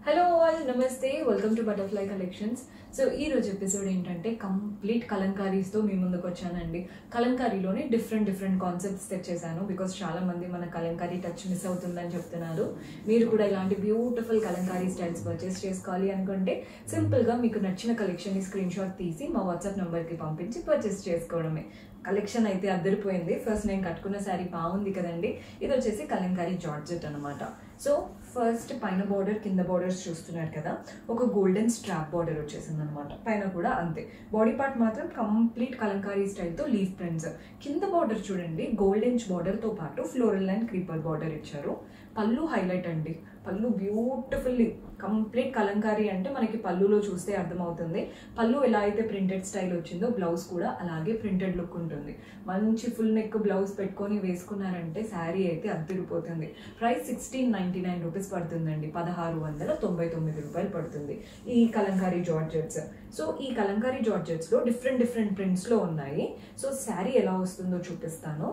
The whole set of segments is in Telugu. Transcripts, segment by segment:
హలో ఆల్ నమస్తే welcome to butterfly collections. So ఈ రోజు ఎపిసోడ్ ఏంటంటే కంప్లీట్ కలంకారీస్తో మీ ముందుకు వచ్చానండి. కలంకారీలోనే డిఫరెంట్ కాన్సెప్ట్స్ తెచ్చేసాను బికాస్ చాలా మంది మన కలంకారీ టచ్ మిస్ అవుతుందని చెప్తున్నారు. మీరు కూడా ఇలాంటి బ్యూటిఫుల్ కలంకారీ స్టైల్స్ పర్చేస్ చేసుకోవాలి అనుకుంటే సింపుల్గా మీకు నచ్చిన కలెక్షన్ని స్క్రీన్ షాట్ తీసి మా వాట్సాప్ నెంబర్కి పంపించి పర్చేస్ చేసుకోవడమే. కలెక్షన్ అయితే అద్దరిపోయింది. ఫస్ట్ నేను కట్టుకున్న శారీ బాగుంది కదండి. ఇది వచ్చేసి కలంకారీ జార్జెట్ అనమాట. సో ఫస్ట్ పైన బార్డర్ కింద బార్డర్స్ చూస్తున్నారు కదా, ఒక గోల్డెన్ స్ట్రాప్ బార్డర్ వచ్చేసింది అనమాట. పైన కూడా అంతే. బాడీ పార్ట్ మాత్రం కంప్లీట్ కలంకారీ స్టైల్తో లీఫ్ ప్రింట్స్. కింద బార్డర్ చూడండి, గోల్డెన్ బార్డర్తో పాటు ఫ్లోరల్ అండ్ క్రీపర్ బార్డర్ ఇచ్చారు. పళ్ళు హైలైట్ అండి. పళ్ళు బ్యూటిఫుల్లీ కంప్లీట్ కలంకారీ అంటే మనకి పళ్ళులో చూస్తే అర్థమవుతుంది. పళ్ళు ఎలా అయితే ప్రింటెడ్ స్టైల్ వచ్చిందో బ్లౌజ్ కూడా అలాగే ప్రింటెడ్ లుక్ ఉంటుంది. మంచి ఫుల్ నెక్ బ్లౌజ్ పెట్టుకొని వేసుకున్నారంటే శారీ అయితే అద్దరిపోతుంది. ప్రైస్ 1699 రూపీస్ పడుతుందండి. 1699 రూపాయలు పడుతుంది ఈ కలంకారీ జార్జెట్స్. సో ఈ కలంకారీ జార్జెట్స్లో డిఫరెంట్ ప్రింట్స్లో ఉన్నాయి. సో శారీ ఎలా వస్తుందో చూపిస్తాను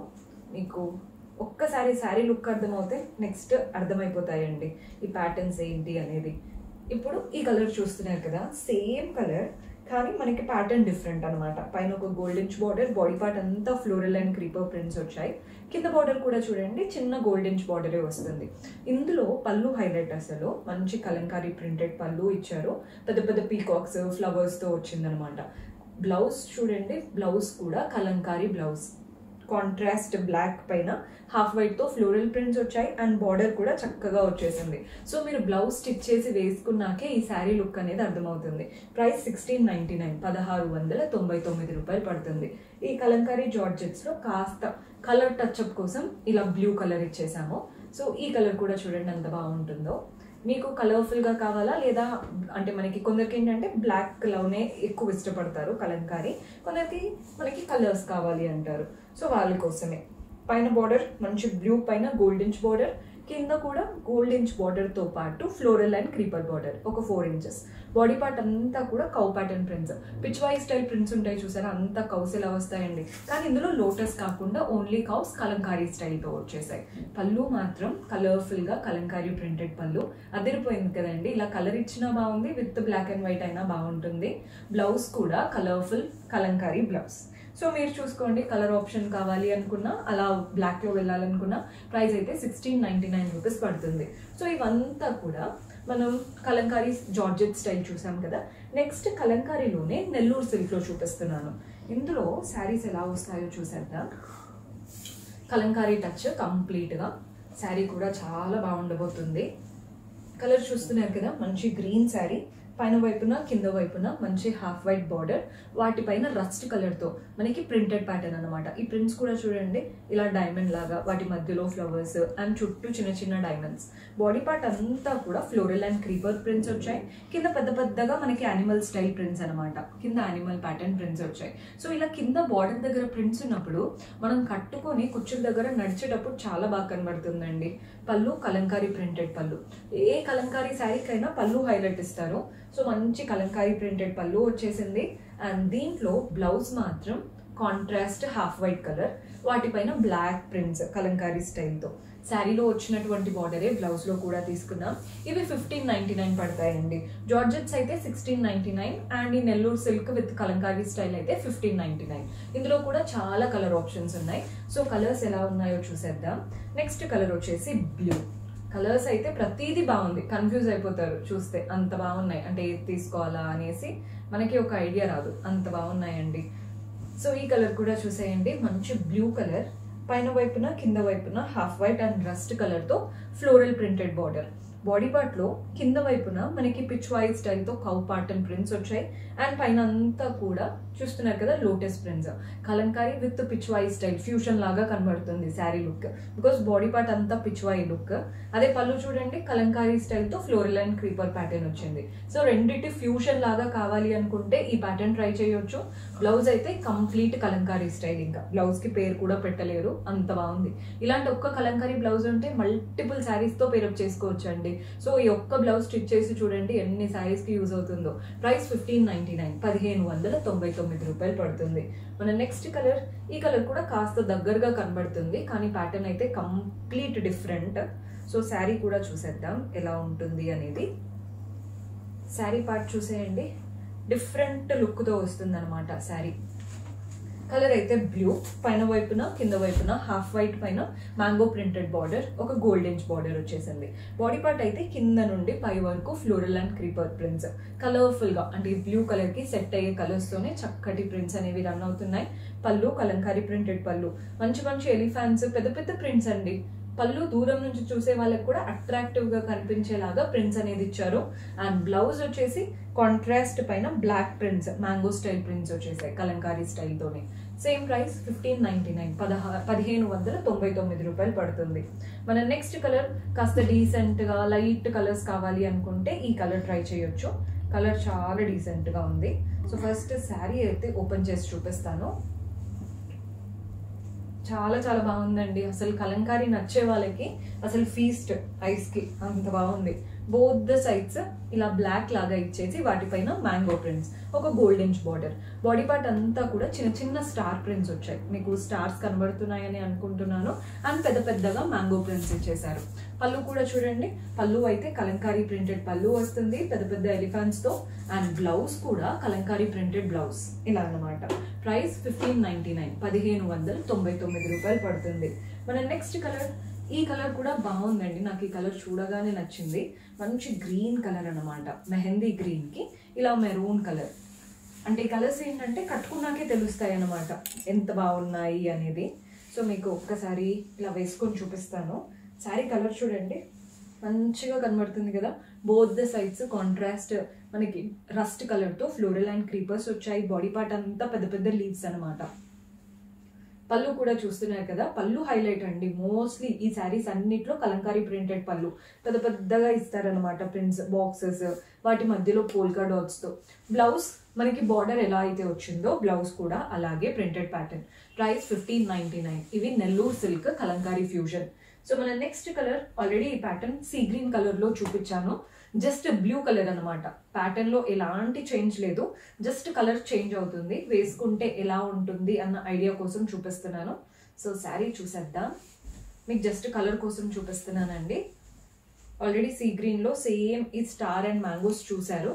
మీకు. ఒక్కసారి శారీ లుక్ అర్థమవుతే నెక్స్ట్ అర్థమైపోతాయండి ఈ ప్యాటర్న్స్ ఏంటి అనేది. ఇప్పుడు ఈ కలర్ చూస్తున్నారు కదా, సేమ్ కలర్ కానీ మనకి ప్యాటర్న్ డిఫరెంట్ అనమాట. పైన ఒక గోల్డెన్ బార్డర్, బాడీ పార్ట్ అంతా ఫ్లోరల్ అండ్ క్రీపర్ ప్రింట్స్ వచ్చాయి. కింద బార్డర్ కూడా చూడండి, చిన్న గోల్డెన్ బార్డరే వస్తుంది. ఇందులో పళ్ళు హైలైట్. అసలు మంచి కలంకారీ ప్రింటెడ్ పళ్ళు ఇచ్చారు. పెద్ద పీకాక్స్ ఫ్లవర్స్తో వచ్చిందనమాట. బ్లౌజ్ చూడండి, బ్లౌజ్ కూడా కలంకారీ బ్లౌజ్. కాంట్రాస్ట్ బ్లాక్ పైన హాఫ్ వైట్తో ఫ్లోరల్ ప్రింట్స్ వచ్చాయి అండ్ బార్డర్ కూడా చక్కగా వచ్చేసింది. సో మీరు బ్లౌజ్ స్టిచ్ చేసి వేసుకున్నాకే ఈ శారీ లుక్ అనేది అర్థమవుతుంది. ప్రైస్ 1699, 1699 రూపాయలు పడుతుంది. ఈ కలంకారీ జార్జెట్స్లో కాస్త కలర్ టచ్అప్ కోసం ఇలా బ్లూ కలర్ ఇచ్చేసాము. సో ఈ కలర్ కూడా చూడండి ఎంత బాగుంటుందో. మీకు కలర్ఫుల్గా కావాలా లేదా అంటే మనకి కొందరికి ఏంటంటే బ్లాక్ లవ్నే ఎక్కువ ఇష్టపడతారు కలంకారీ, కొందరికి మనకి కలర్స్ కావాలి అంటారు. సో వాళ్ళ కోసమే పైన బార్డర్ మంచి బ్లూ పైన గోల్డెన్ బార్డర్, కింద కూడా గోల్డెన్ బార్డర్తో పాటు ఫ్లోరల్ అండ్ క్రీపర్ బార్డర్ ఒక 4 ఇంచెస్. బాడీ పార్ట్ అంతా కూడా cow pattern prints, Pichwai style prints ఉంటాయి చూసారా, అంతా కౌస్ ఎలా వస్తాయండి. కానీ ఇందులో లోటస్ కాకుండా ఓన్లీ కౌస్ కలంకారీ స్టైల్తో వచ్చేసాయి. పళ్ళు మాత్రం కలర్ఫుల్గా కలంకారీ ప్రింటెడ్ పళ్ళు అదిరిపోయింది కదండి. ఇలా కలర్ ఇచ్చినా బాగుంది, విత్ బ్లాక్ అండ్ వైట్ అయినా బాగుంటుంది. బ్లౌజ్ కూడా కలర్ఫుల్ కలంకారీ బ్లౌజ్. సో మీరు చూసుకోండి, కలర్ ఆప్షన్ కావాలి అనుకున్నా, అలా బ్లాక్లో వెళ్ళాలనుకున్నా ప్రైస్ అయితే 1699 రూపీస్ పడుతుంది. సో ఇవంతా కూడా మనం కలంకారీ జార్జెట్ స్టైల్ చూసాం కదా. నెక్స్ట్ కలంకారీలోనే నెల్లూరు సిల్క్లో చూపిస్తున్నాను. ఇందులో శారీస్ ఎలా వస్తాయో చూసేద్దాం. కలంకారీ టచ్ కంప్లీట్గా. శారీ కూడా చాలా బాగుండబోతుంది. కలర్ చూస్తున్నారు కదా, మంచి గ్రీన్ శారీ. పైన వైపున కింద వైపున మంచి హాఫ్ వైట్ బార్డర్, వాటిపైన రస్ట్ కలర్తో మనకి ప్రింటెడ్ ప్యాటర్న్ అనమాట. ఈ ప్రింట్స్ కూడా చూడండి ఇలా డైమండ్ లాగా, వాటి మధ్యలో ఫ్లవర్స్ అండ్ చుట్టూ చిన్న డైమండ్స్. బాడీ పార్ట్ అంతా కూడా ఫ్లోరల్ అండ్ క్రీపర్ ప్రింట్స్ వచ్చాయి. కింద పెద్దగా మనకి యానిమల్ స్టైల్ ప్రింట్స్ అనమాట. కింద యానిమల్ ప్యాటర్న్ ప్రింట్స్ వచ్చాయి. సో ఇలా కింద బార్డర్ దగ్గర ప్రింట్స్ ఉన్నప్పుడు మనం కట్టుకొని కుచ్చుల దగ్గర నడిచేటప్పుడు చాలా బాగా కనబడుతుందండి. పళ్ళు కలంకారీ ప్రింటెడ్ పళ్ళు. ఏ కలంకారీ శారీకైనా పళ్ళు హైలైట్ ఇస్తారు. సో మంచి కలంకారీ ప్రింటెడ్ పళ్ళు వచ్చేసింది. అండ్ దీంట్లో బ్లౌజ్ మాత్రం కాంట్రాస్ట్ హాఫ్ వైట్ కలర్, వాటిపైన బ్లాక్ ప్రింట్స్ కలంకారీ స్టైల్తో. శారీలో వచ్చినటువంటి బార్డరే బ్లౌజ్లో కూడా తీసుకున్నాం. ఇవి 1599 పడతాయండి. జార్జెట్స్ అయితే 1699 అండ్ ఈ Nellore silk with Kalamkari style అయితే 1599. ఇందులో కూడా చాలా కలర్ ఆప్షన్స్ ఉన్నాయి. సో కలర్స్ ఎలా ఉన్నాయో చూసేద్దాం. నెక్స్ట్ కలర్ వచ్చేసి బ్లూ. కలర్స్ అయితే ప్రతిదీ బాగుంది, కన్ఫ్యూజ్ అయిపోతారు చూస్తే, అంత బాగున్నాయి. అంటే ఏది తీసుకోవాలా అనేసి మనకి ఒక ఐడియా రాదు, అంత బాగున్నాయండి. సో ఈ కలర్ కూడా చూసేయండి, మంచి బ్లూ కలర్. పైన వైపున కింద వైపున హాఫ్ వైట్ అండ్ రస్ట్ కలర్తో ఫ్లోరల్ ప్రింటెడ్ బార్డర్. బాడీ పార్ట్లో కింద వైపున మనకి పిచ్వాయి స్టైల్తో కౌ ప్యాటర్న్ ప్రింట్స్ వచ్చాయి. అండ్ పైన అంతా కూడా చూస్తున్నారు కదా lotus prints. Kalamkari with Pichwai style fusion లాగా కనబడుతుంది sari look, because body part అంతా పిచ్వాయి లుక్. అదే పళ్ళు చూడండి, కలంకారీ స్టైల్తో ఫ్లోరల్ అండ్ క్రీపర్ ప్యాటర్న్ వచ్చింది. సో రెండింటి ఫ్యూషన్ లాగా కావాలి అనుకుంటే ఈ ప్యాటర్న్ ట్రై చేయొచ్చు. బ్లౌజ్ అయితే కంప్లీట్ కలంకారీ స్టైల్, ఇంకా బ్లౌజ్కి పేరు కూడా పెట్టలేరు, అంత బాగుంది. ఇలాంటి ఒక్క కలంకారీ బ్లౌజ్ ఉంటే మల్టిపుల్ శారీస్తో పేరప్ చేసుకోవచ్చు అండి. సో ఈ ఒక్క బ్లౌజ్ స్టిచ్ చేసి చూడండి ఎన్ని శారీస్కి యూజ్ అవుతుందో. ప్రైస్ 1599, 1599 రూపాయలు పడుతుంది. మన నెక్స్ట్ కలర్, ఈ కలర్ కూడా కాస్త దగ్గరగా కనబడుతుంది కానీ ప్యాటర్న్ అయితే కంప్లీట్ డిఫరెంట్. సో శారీ కూడా చూసేద్దాం ఎలా ఉంటుంది అనేది. శారీ పార్ట్ చూసేయండి, డిఫరెంట్ లుక్తో వస్తుంది అనమాట శారీ. కలర్ అయితే బ్లూ, పైన వైపున కింద వైపున హాఫ్ వైట్ పైన మ్యాంగో ప్రింటెడ్ బార్డర్, ఒక గోల్డెన్ బార్డర్ వచ్చేసింది. బాడీ పార్ట్ అయితే కింద నుండి పై వరకు ఫ్లోరల్ అండ్ క్రీపర్ ప్రింట్స్ కలర్ఫుల్గా, అంటే ఈ బ్లూ కలర్కి సెట్ అయ్యే కలర్స్తోనే చక్కటి ప్రింట్స్ అనేవి రన్ అవుతున్నాయి. పళ్ళు కలంకారీ ప్రింటెడ్ పళ్ళు, మంచి మంచి ఎలిఫాంట్స్, పెద్ద పెద్ద ప్రింట్స్ అండి. పళ్ళు దూరం నుంచి చూసే వాళ్ళకి కూడా అట్రాక్టివ్గా కనిపించేలాగా ప్రింట్స్ అనేది ఇచ్చారు. అండ్ బ్లౌజ్ వచ్చేసి కాంట్రాస్ట్ పైన block prints, mango style prints వచ్చేసాయి కలంకారీ స్టైల్తోనే. సేమ్ ప్రైస్ 1599, 1599 రూపాయలు పడుతుంది. మన నెక్స్ట్ కలర్ కాస్త డీసెంట్గా లైట్ కలర్స్ కావాలి అనుకుంటే ఈ కలర్ ట్రై చేయొచ్చు. కలర్ చాలా డీసెంట్గా ఉంది. సో ఫస్ట్ శారీ అయితే ఓపెన్ చేసి చూపిస్తాను. చాలా చాలా బాగుందండి. అసలు కలంకారీ నచ్చే వాళ్ళకి అసలు ఫీస్ట్ ఐస్కి అంత బాగుంది. బోత్ ద సైడ్స్ ఇలా బ్లాక్ లాగా ఇచ్చేసి వాటిపైన మ్యాంగో ప్రింట్స్, ఒక గోల్డెన్ బార్డర్. బాడీ పార్ట్ అంతా కూడా చిన్న చిన్న స్టార్ ప్రింట్స్ వచ్చాయి. మీకు స్టార్స్ కనబడుతున్నాయని అనుకుంటున్నాను. అండ్ పెద్ద పెద్దగా మ్యాంగో ప్రింట్స్ ఇచ్చేసారు. పళ్ళు కూడా చూడండి, పళ్ళు అయితే కలంకారీ ప్రింటెడ్ పళ్ళు వస్తుంది పెద్ద పెద్ద ఎలిఫాంట్స్తో. అండ్ బ్లౌజ్ కూడా కలంకారీ ప్రింటెడ్ బ్లౌజ్ ఇలా అన్నమాట. ప్రైస్ 1599, 1599 రూపాయలు పడుతుంది. మన నెక్స్ట్ కలర్, ఈ కలర్ కూడా బాగుందండి. నాకు ఈ కలర్ చూడగానే నచ్చింది. మంచి గ్రీన్ కలర్ అనమాట, మెహందీ గ్రీన్కి ఇలా మెరూన్ కలర్. అంటే ఈ కలర్స్ ఏంటంటే కట్టుకున్నాకే తెలుస్తాయి అన్నమాట ఎంత బాగున్నాయి అనేది. సో మీకు ఒక్కసారి ఇలా వేసుకొని చూపిస్తాను. శారీ కలర్ చూడండి, మంచిగా కనబడుతుంది కదా. బోత్ ద సైడ్స్ కాంట్రాస్ట్ మనకి రస్ట్ కలర్తో ఫ్లోరల్ అండ్ క్రీపర్స్ వచ్చాయి. బాడీ పార్ట్ అంతా పెద్ద పెద్ద లీవ్స్ అనమాట. పళ్ళు కూడా చూస్తున్నారు కదా, పళ్ళు హైలైట్ అండి. మోస్ట్లీ ఈ శారీస్ అన్నిట్లో కలంకారీ ప్రింటెడ్ పళ్ళు పెద్ద పెద్దగా ఇస్తారనమాట. ప్రింట్స్ బాక్సెస్, వాటి మధ్యలో పోల్కా డాట్స్తో. బ్లౌజ్ మనకి బార్డర్ ఎలా అయితే వచ్చిందో బ్లౌజ్ కూడా అలాగే ప్రింటెడ్ ప్యాటర్న్. ప్రైస్ 1599. ఇవి Nellore silk Kalamkari fusion. So మన నెక్స్ట్ కలర్ ఆల్రెడీ ఈ ప్యాటర్న్ సీ గ్రీన్ కలర్లో చూపించాను. జస్ట్ బ్లూ కలర్ అనమాట. ప్యాటర్న్లో ఎలాంటి చేంజ్ లేదు, జస్ట్ కలర్ చేంజ్ అవుతుంది. వేసుకుంటే ఎలా ఉంటుంది అన్న ఐడియా కోసం చూపిస్తున్నాను. సో శారీ చూసేద్దాం. మీకు జస్ట్ కలర్ కోసం చూపిస్తున్నానండి. ఆల్రెడీ సీ గ్రీన్లో సేమ్ ఈ స్టార్ అండ్ మ్యాంగోస్ చూసారు.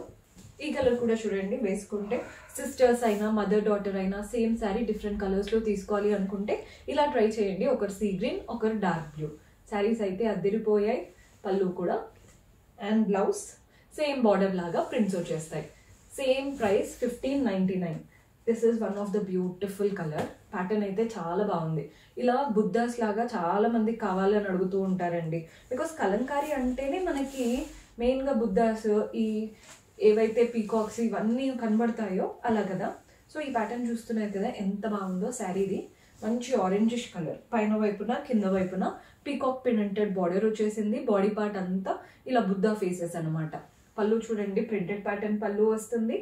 ఈ కలర్ కూడా చూడండి, వేసుకుంటే సిస్టర్స్ అయినా మదర్ డాటర్ అయినా సేమ్ శారీ డిఫరెంట్ కలర్స్లో తీసుకోవాలి అనుకుంటే ఇలా ట్రై చేయండి. ఒకరు సీ గ్రీన్, ఒకరు డార్క్ బ్లూ. శారీస్ అయితే అద్దరిపోయాయి. పళ్ళు కూడా అండ్ బ్లౌజ్ సేమ్ బార్డర్ లాగా ప్రింట్స్ వచ్చేస్తాయి. Same price 1599. This is one of the beautiful colour. Pattern అయితే చాలా బాగుంది. ఇలా బుద్ధాస్ లాగా చాలా మందికి కావాలని అడుగుతూ ఉంటారండి. బికాస్ కలంకారీ అంటేనే మనకి మెయిన్గా బుద్ధాస్, ఈ ఏవైతే పీకాక్స్ ఇవన్నీ కనబడతాయో అలా కదా. సో ఈ ప్యాటర్న్ చూస్తున్నారు కదా ఎంత బాగుందో శారీది. మంచి ఆరెంజిష్ కలర్, పైన వైపున కింద వైపున పీకాక్ ప్రింటెడ్ బార్డర్ వచ్చేసింది. బాడీ పార్ట్ అంతా ఇలా బుద్ధా ఫేసెస్ అనమాట. పళ్ళు చూడండి, ప్రింటెడ్ ప్యాటర్న్ పళ్ళు వస్తుంది.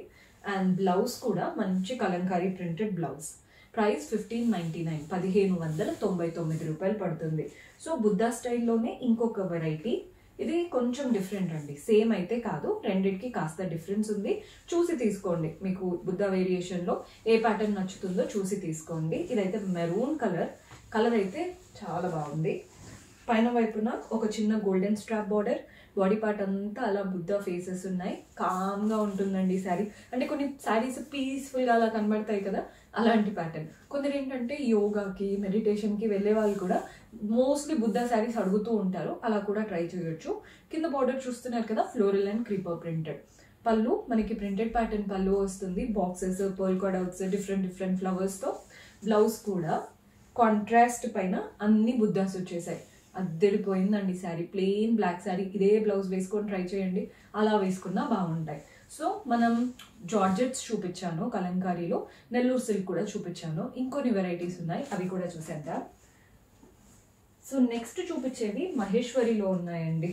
అండ్ బ్లౌజ్ కూడా మంచి కలంకారీ ప్రింటెడ్ బ్లౌజ్. ప్రైస్ 1599, 1599 రూపాయలు పడుతుంది. సో బుద్ధా స్టైల్లోనే ఇంకొక వెరైటీ. ఇది కొంచెం డిఫరెంట్ అండి, సేమ్ అయితే కాదు, రెండింటికి కాస్త డిఫరెన్స్ ఉంది. చూసి తీసుకోండి, మీకు బుద్ధ వేరియేషన్లో ఏ ప్యాటర్న్ నచ్చుతుందో చూసి తీసుకోండి. ఇదైతే మెరూన్ కలర్. కలర్ అయితే చాలా బాగుంది. పైన వైపున ఒక చిన్న golden strap border. Body part అంతా అలా బుద్ధ ఫేసెస్ ఉన్నాయి. కామ్గా ఉంటుందండి శారీ. అంటే కొన్ని శారీస్ పీస్ఫుల్గా అలా కనబడతాయి కదా, అలాంటి ప్యాటర్న్. కొందరు ఏంటంటే యోగాకి మెడిటేషన్కి వెళ్ళే వాళ్ళు కూడా మోస్ట్లీ బుద్ధ శారీస్ అడుగుతూ ఉంటారు. అలా కూడా ట్రై చేయొచ్చు. కింద బార్డర్ చూస్తున్నారు కదా, ఫ్లోరల్ అండ్ క్రీపర్ ప్రింటెడ్. పళ్ళు మనకి ప్రింటెడ్ ప్యాటర్న్ పళ్ళు వస్తుంది. బాక్సెస్, పర్ల్ కడౌట్స్, డిఫరెంట్ ఫ్లవర్స్తో. బ్లౌజ్ కూడా కాంట్రాస్ట్ పైన అన్ని బుద్ధాస్ వచ్చేసాయి. అద్దరిపోయిందండి శారీ. ప్లెయిన్ బ్లాక్ శారీ, ఇదే బ్లౌజ్ వేసుకొని ట్రై చేయండి, అలా వేసుకున్నా బాగుంటాయి. సో మనం జార్జెట్స్ చూపించాను కలంకారీలో, నెల్లూరు సిల్క్ కూడా చూపించాను. ఇంకొన్ని వెరైటీస్ ఉన్నాయి, అవి కూడా చూసేద్దాం. సో నెక్స్ట్ చూపించేవి మహేశ్వరిలో ఉన్నాయండి.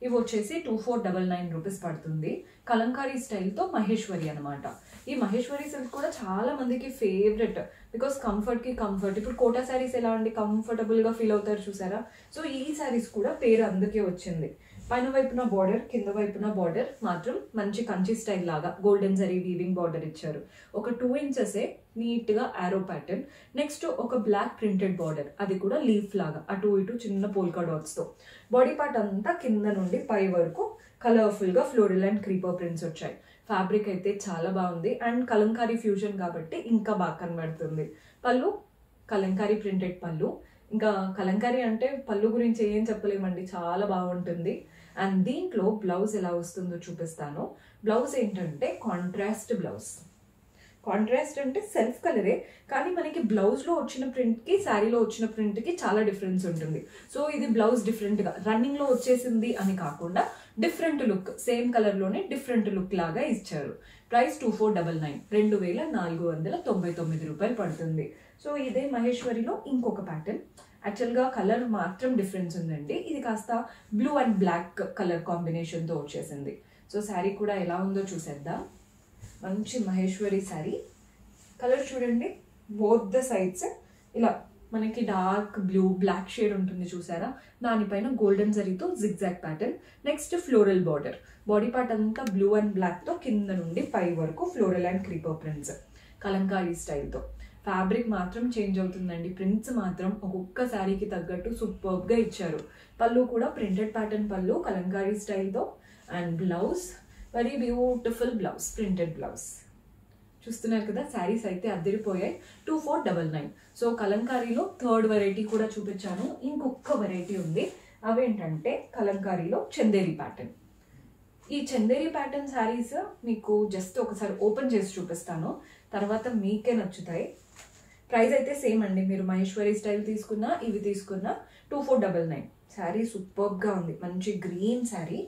ఇవి వచ్చేసి 2499 రూపీస్ పడుతుంది. కలంకారీ స్టైల్తో మహేశ్వరి అనమాట. ఈ మహేశ్వరి సిల్క్ కూడా చాలా మందికి ఫేవరెట్. బికాస్ కంఫర్ట్కి కంఫర్ట్. ఇప్పుడు కోటా శారీస్ ఎలా అండి కంఫర్టబుల్గా ఫీల్ అవుతారు చూసారా. సో ఈ శారీస్ కూడా పేరు అందుకే వచ్చింది. పైన వైపున బార్డర్, కింద వైపున బార్డర్ మాత్రం మంచి కంచి స్టైల్ లాగా గోల్డెన్ జరీ వీవింగ్ బార్డర్ ఇచ్చారు. ఒక 2 inches నీట్ గా ఆరో ప్యాటర్న్. నెక్స్ట్ ఒక బ్లాక్ ప్రింటెడ్ బార్డర్, అది కూడా లీఫ్ లాగా అటు ఇటు చిన్న పోల్కా డాట్స్ తో. బాడీ పార్ట్ అంతా కింద నుండి పై వరకు కలర్ఫుల్ గా ఫ్లోరల్ అండ్ క్రీపర్ ప్రింట్స్ వచ్చాయి. ఫ్యాబ్రిక్ అయితే చాలా బాగుంది అండ్ కలంకారీ ఫ్యూజన్ కాబట్టి ఇంకా బాగా కనబడుతుంది. పళ్ళు కలంకారీ ప్రింటెడ్ పళ్ళు. ఇంకా కలంకారీ అంటే పళ్ళు గురించి ఏం చెప్పలేమండి, చాలా బాగుంటుంది. అండ్ దీంట్లో బ్లౌజ్ ఎలా వస్తుందో చూపిస్తాను. బ్లౌజ్ ఏంటంటే కాంట్రాస్ట్ బ్లౌజ్. కాంట్రాస్ట్ అంటే సెల్ఫ్ కలరే, కానీ మనకి బ్లౌజ్ లో వచ్చిన ప్రింట్ కి శారీలో వచ్చిన ప్రింట్ కి చాలా డిఫరెన్స్ ఉంటుంది. సో ఇది బ్లౌజ్ డిఫరెంట్ గా రన్నింగ్ లో వచ్చేసింది అని కాకుండా డిఫరెంట్ లుక్, సేమ్ కలర్ లోనే డిఫరెంట్ లుక్ లాగా ఇచ్చారు. ప్రైస్ 2499, 2499 రూపాయలు పడుతుంది. సో ఇదే మహేశ్వరిలో ఇంకొక ప్యాటర్న్. యాక్చువల్గా కలర్ మాత్రం డిఫరెన్స్ ఉందండి. ఇది కాస్త బ్లూ అండ్ బ్లాక్ కలర్ కాంబినేషన్తో వచ్చేసింది. సో శారీ కూడా ఎలా ఉందో చూసేద్దాం. మంచి మహేశ్వరి శారీ. కలర్ చూడండి, బోత్ ద సైడ్స్ ఇలా మనకి డార్క్ బ్లూ బ్లాక్ షేడ్ ఉంటుంది చూసారా, దానిపైన గోల్డెన్ జరీతో zigzag pattern. Next floral border. Body part అంతా బ్లూ అండ్ బ్లాక్ తో కింద నుండి పై వరకు floral and creeper prints Kalamkari స్టైల్తో. ఫ్యాబ్రిక్ మాత్రం చేంజ్ అవుతుందండి, ప్రింట్స్ మాత్రం ఒక్కొక్క శారీకి తగ్గట్టు సూపర్బ్ గా ఇచ్చారు. పళ్ళు కూడా ప్రింటెడ్ ప్యాటర్న్ పళ్ళు కలంకారీ స్టైల్తో. And blouse very beautiful blouse, printed blouse. చూస్తున్నారు కదా, శారీస్ అయితే అద్దరిపోయాయి. 2499. సో కలంకారీలో థర్డ్ వెరైటీ కూడా చూపించాను. ఇంకొక వెరైటీ ఉంది, అవేంటంటే కలంకారీలో చందేరి ప్యాటర్న్. ఈ చందేరి ప్యాటర్న్ శారీస్ మీకు జస్ట్ ఒకసారి ఓపెన్ చేసి చూపిస్తాను, తర్వాత మీకే నచ్చుతాయి. ప్రైస్ అయితే సేమ్ అండి, మీరు మహేశ్వరి స్టైల్ తీసుకున్నా ఇవి తీసుకున్నా 2499. శారీ సూపర్గా ఉంది, మంచి గ్రీన్ శారీ.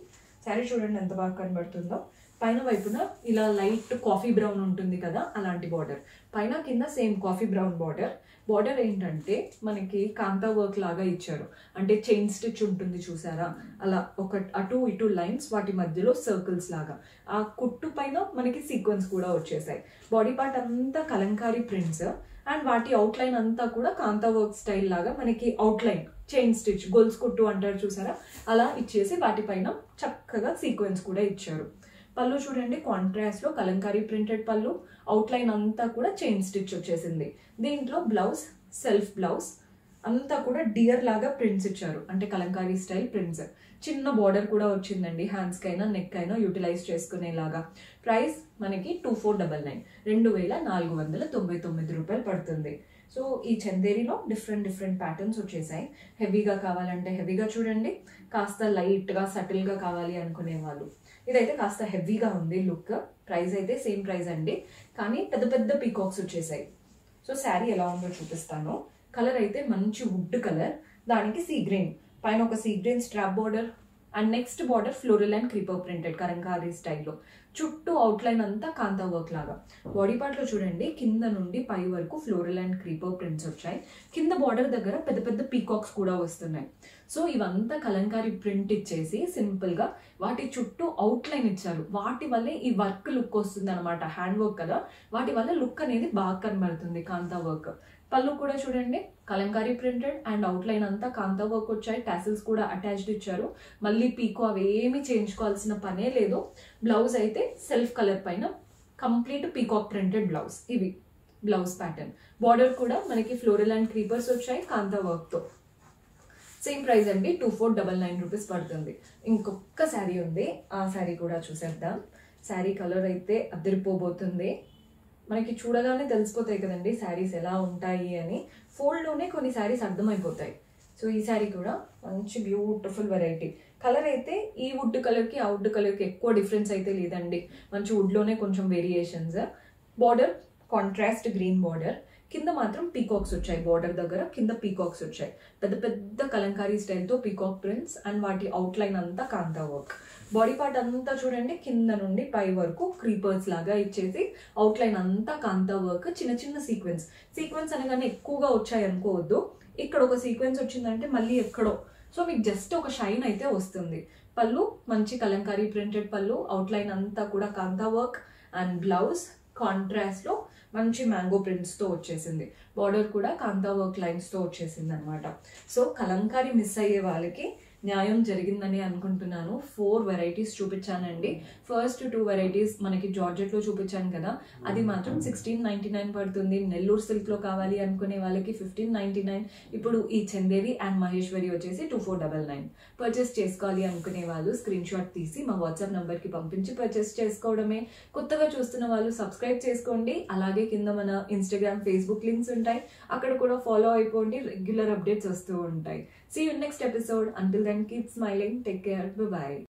శారీ చూడండి ఎంత బాగా కనబడుతుందో. పైన వైపున ఇలా లైట్ కాఫీ బ్రౌన్ ఉంటుంది కదా, అలాంటి బార్డర్. పైన కింద same coffee brown border. Border ఏంటంటే మనకి కాంతా వర్క్ లాగా ఇచ్చారు, అంటే చైన్ స్టిచ్ ఉంటుంది చూసారా, అలా ఒక అటు ఇటు లైన్స్, వాటి మధ్యలో సర్కిల్స్ లాగా. ఆ కుట్టు పైన మనకి సీక్వెన్స్ కూడా వచ్చేసాయి. బాడీ పార్ట్ అంతా కలంకారీ ప్రింట్స్ అండ్ వాటి అవుట్లైన్ అంతా కూడా కాంతా వర్క్ స్టైల్ లాగా మనకి అవుట్లైన్ చైన్ స్టిచ్ గొల్స్ కుట్టు అంటారు చూసారా, అలా ఇచ్చేసి వాటిపైన చక్కగా సీక్వెన్స్ కూడా ఇచ్చారు. పళ్ళు చూడండి, కాంట్రాస్ట్ లో కలంకారీ ప్రింటెడ్ పళ్ళు, అవుట్లైన్ అంతా కూడా చైన్ స్టిచ్ వచ్చేసింది. దీంట్లో బ్లౌజ్ సెల్ఫ్ బ్లౌజ్ అంతా కూడా డియర్ లాగా ప్రింట్స్ ఇచ్చారు, అంటే కలంకారీ స్టైల్ ప్రింట్స్. చిన్న బార్డర్ కూడా వచ్చిందండి, హ్యాండ్స్ కైనా నెక్ అయినా యూటిలైజ్ చేసుకునేలాగా. ప్రైస్ మనకి 2499, 2499 రూపాయలు పడుతుంది. సో ఈ చందేరిలో డిఫరెంట్ ప్యాటర్న్స్ వచ్చేసాయి. హెవీగా కావాలంటే హెవీగా చూడండి, కాస్త లైట్గా సటిల్గా కావాలి అనుకునే వాళ్ళు ఇదైతే కాస్త హెవీగా ఉంది లుక్. ప్రైస్ అయితే సేమ్ ప్రైస్ అండి, కానీ పెద్ద పీకాక్స్ వచ్చేసాయి. సో శారీ ఎలా ఉందో చూపిస్తాను. కలర్ అయితే మంచి వుడ్ కలర్, దానికి సీ గ్రీన్, పైన ఒక sea green strap border and next border floral and creeper printed Kalamkari స్టైల్లో. చుట్టూ అవుట్లైన్ అంతా కాంతా వర్క్ లాగా. బాడీ పార్ట్ లో చూడండి, కింద నుండి పై వరకు ఫ్లోరల్ అండ్ క్రీపర్ ప్రింట్స్ వచ్చాయి. కింద బార్డర్ దగ్గర పెద్ద పీకాక్స్ కూడా వస్తున్నాయి. సో ఇవంతా కలంకారీ ప్రింట్ ఇచ్చేసి సింపుల్ గా వాటి చుట్టూ అవుట్లైన్ ఇచ్చారు. వాటి వల్లే ఈ వర్క్ లుక్ వస్తుంది అనమాట, హ్యాండ్ వర్క్ కదా, వాటి వల్ల లుక్ అనేది బాగా కనబడుతుంది కాంతా వర్క్. పళ్ళు కూడా చూడండి కలంకారీ ప్రింటెడ్ అండ్ అవుట్లైన్ అంతా కాంతా వర్క్ వచ్చాయి. టాసిల్స్ కూడా అటాచ్డ్ ఇచ్చారు. మళ్ళీ పీకో అవేమి చేయించుకోవాల్సిన పనే లేదు. బ్లౌజ్ అయితే సెల్ఫ్ కలర్ పైన కంప్లీట్ పీకాక్ ప్రింటెడ్ బ్లౌజ్. ఇవి బ్లౌజ్ ప్యాటర్న్. బార్డర్ కూడా మనకి ఫ్లోరల్ అండ్ క్రీపర్స్ వచ్చాయి కాంతా వర్క్ తో. సేమ్ ప్రైస్ అండి, 2499 రూపీస్ పడుతుంది. ఇంకొక శారీ ఉంది, ఆ శారీ కూడా చూసేద్దాం. శారీ కలర్ అయితే అదిరిపోబోతుంది. మనకి చూడగానే తెలిసిపోతాయి కదండి శారీస్ ఎలా ఉంటాయి అని, ఫోల్డ్లోనే కొన్ని శారీస్ అర్థమైపోతాయి. సో ఈ శారీ కూడా మంచి బ్యూటిఫుల్ వెరైటీ. కలర్ అయితే ఈ వుడ్ కలర్కి ఆ వుడ్ కలర్కి ఎక్కువ డిఫరెన్స్ అయితే లేదండి, మంచి వుడ్లోనే కొంచెం variations. Border contrast green border, కింద మాత్రం పీకాక్స్ వచ్చాయి. బార్డర్ దగ్గర కింద పీకాక్స్ వచ్చాయి, పెద్ద కలంకారీ స్టైల్తో పీకాక్ ప్రింట్స్ అండ్ వాటి అవుట్లైన్ అంతా కాంతా వర్క్. బాడీ పార్ట్ అంతా చూడండి, కింద నుండి పై వరకు క్రీపర్స్ లాగా ఇచ్చేసి అవుట్లైన్ అంతా కాంతా వర్క్. చిన్న సీక్వెన్స్ అనగానే ఎక్కువగా వచ్చాయి అనుకోవద్దు, ఇక్కడ ఒక సీక్వెన్స్ వచ్చిందంటే మళ్ళీ ఎక్కడో, సో మీకు జస్ట్ ఒక షైన్ అయితే వస్తుంది. పళ్ళు మంచి కలంకారీ ప్రింటెడ్ పళ్ళు, అవుట్లైన్ అంతా కూడా కాంతా వర్క్ అండ్ బ్లౌజ్ కాంట్రాస్ట్ లో మంచి మ్యాంగో ప్రింట్స్ తో వచ్చేసింది. బార్డర్ కూడా కాంతా వర్క్ లైన్స్ తో వచ్చేసింది అనమాట. సో కలంకారీ మిస్ అయ్యే వాళ్ళకి న్యాయం జరిగిందని అనుకుంటున్నాను. 4 వెరైటీస్ చూపించానండి. ఫస్ట్ 2 వెరైటీస్ మనకి జార్జెట్లో చూపించాను కదా, అది మాత్రం 1699 పడుతుంది. నెల్లూరు సిల్క్లో కావాలి అనుకునే వాళ్ళకి 1599. ఇప్పుడు ఈ చందేరి అండ్ మహేశ్వరి వచ్చేసి 2499. పర్చేస్ చేసుకోవాలి అనుకునే వాళ్ళు స్క్రీన్ షాట్ తీసి మా వాట్సాప్ నంబర్కి పంపించి పర్చేస్ చేసుకోవడమే. కొత్తగా చూస్తున్న వాళ్ళు సబ్స్క్రైబ్ చేసుకోండి. అలాగే కింద మన ఇన్స్టాగ్రామ్, ఫేస్బుక్ లింక్స్ ఉంటాయి, అక్కడ కూడా ఫాలో అయిపోండి. రెగ్యులర్ అప్డేట్స్ వస్తూ ఉంటాయి. See you next episode. Until then, keep smiling. Take care. Bye-bye.